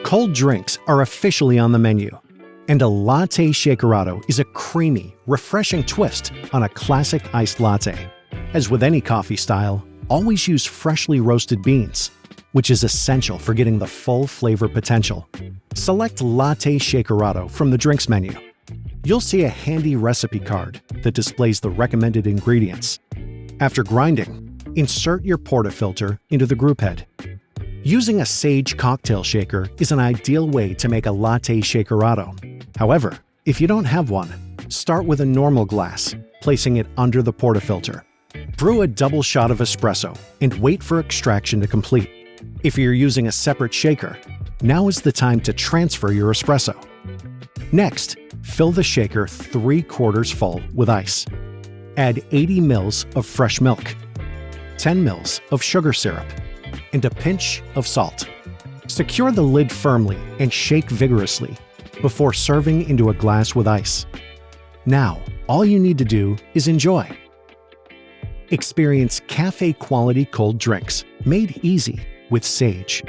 Cold drinks are officially on the menu, and a Latte Shakerato is a creamy, refreshing twist on a classic iced latte. As with any coffee style, always use freshly roasted beans, which is essential for getting the full flavor potential. Select Latte Shakerato from the drinks menu. You'll see a handy recipe card that displays the recommended ingredients. After grinding, insert your portafilter into the group head. Using a Sage cocktail shaker is an ideal way to make a Latte Shakerato. However, if you don't have one, start with a normal glass, placing it under the portafilter. Brew a double shot of espresso and wait for extraction to complete. If you're using a separate shaker, now is the time to transfer your espresso. Next, fill the shaker 3/4 full with ice. Add 80 ml of fresh milk, 10 ml of sugar syrup, and a pinch of salt. Secure the lid firmly and shake vigorously before serving into a glass with ice. Now, all you need to do is enjoy. Experience cafe-quality cold drinks made easy with Sage.